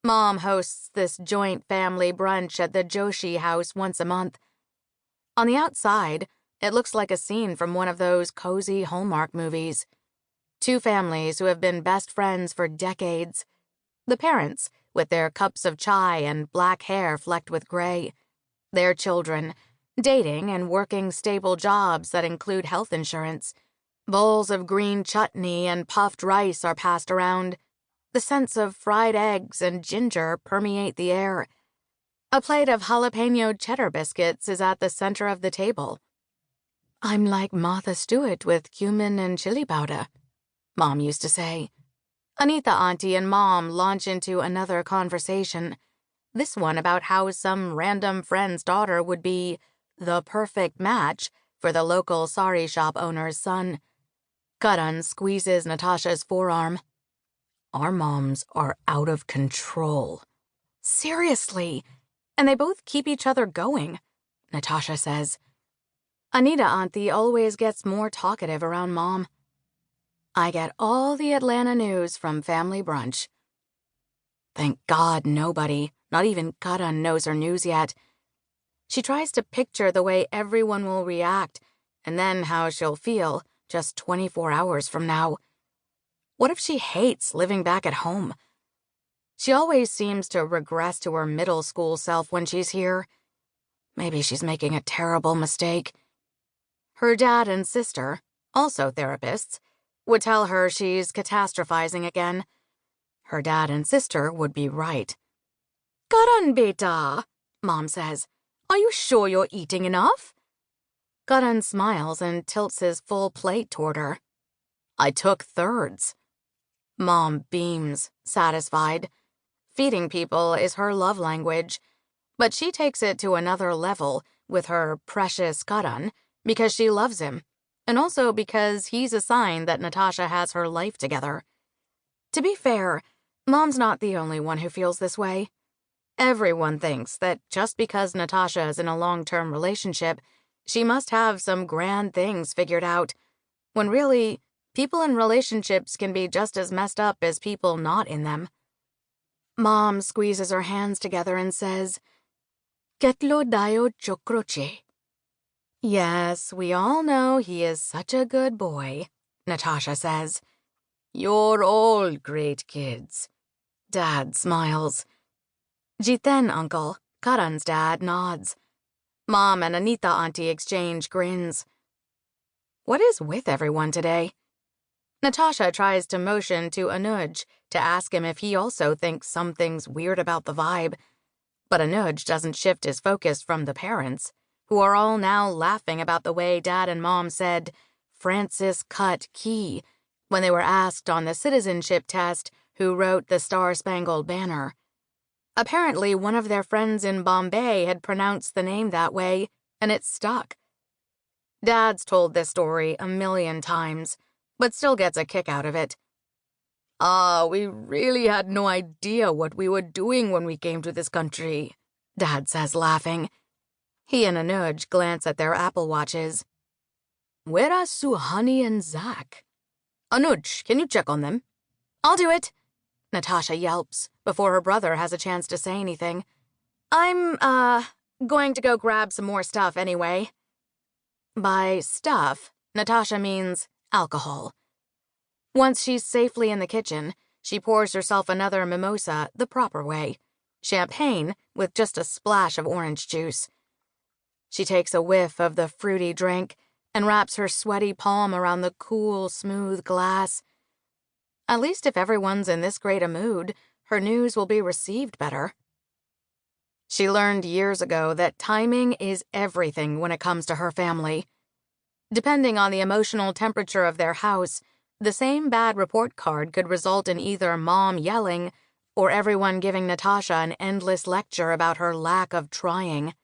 Mom hosts this joint family brunch at the Joshi house once a month. On the outside, it looks like a scene from one of those cozy Hallmark movies. Two families who have been best friends for decades. The parents, with their cups of chai and black hair flecked with gray. Their children, dating and working stable jobs that include health insurance. Bowls of green chutney and puffed rice are passed around. The scents of fried eggs and ginger permeate the air. A plate of jalapeno cheddar biscuits is at the center of the table. "I'm like Martha Stewart with cumin and chili powder," Mom used to say. Anita auntie and Mom launch into another conversation, this one about how some random friend's daughter would be the perfect match for the local sari shop owner's son. Karan squeezes Natasha's forearm. "Our moms are out of control." "Seriously, and they both keep each other going," Natasha says. Anita auntie always gets more talkative around Mom. "I get all the Atlanta news from family brunch." Thank God nobody, not even Karan, knows her news yet. She tries to picture the way everyone will react and then how she'll feel just 24 hours from now. What if she hates living back at home? She always seems to regress to her middle school self when she's here. Maybe she's making a terrible mistake. Her dad and sister, also therapists, would tell her she's catastrophizing again. Her dad and sister would be right. "Karan beta," Mom says. "Are you sure you're eating enough?" Karan smiles and tilts his full plate toward her. "I took thirds." Mom beams, satisfied. Feeding people is her love language, but she takes it to another level with her precious Karan because she loves him, and also because he's a sign that Natasha has her life together. To be fair, Mom's not the only one who feels this way. Everyone thinks that just because Natasha is in a long-term relationship, she must have some grand things figured out, when really, people in relationships can be just as messed up as people not in them. Mom squeezes her hands together and says, "Ketlo dayo chokroche." "Yes, we all know he is such a good boy," Natasha says. "You're all great kids." Dad smiles. "Jiten, Uncle," Karan's dad, nods. Mom and Anita auntie exchange grins. What is with everyone today? Natasha tries to motion to Anuj to ask him if he also thinks something's weird about the vibe, but Anuj doesn't shift his focus from the parents, who are all now laughing about the way Dad and Mom said Francis cut key when they were asked on the citizenship test who wrote the Star-Spangled Banner. Apparently, one of their friends in Bombay had pronounced the name that way, and it stuck. Dad's told this story a million times, but still gets a kick out of it. We really had no idea what we were doing when we came to this country," Dad says, laughing. He and Anuj glance at their Apple Watches. "Where are Suhani and Zach?" "Anuj, can you check on them?" "I'll do it," Natasha yelps before her brother has a chance to say anything. "I'm, going to go grab some more stuff anyway." By stuff, Natasha means alcohol. Once she's safely in the kitchen, she pours herself another mimosa the proper way, champagne with just a splash of orange juice. She takes a whiff of the fruity drink and wraps her sweaty palm around the cool, smooth glass. At least if everyone's in this great a mood, her news will be received better. She learned years ago that timing is everything when it comes to her family. Depending on the emotional temperature of their house, the same bad report card could result in either Mom yelling or everyone giving Natasha an endless lecture about her lack of trying.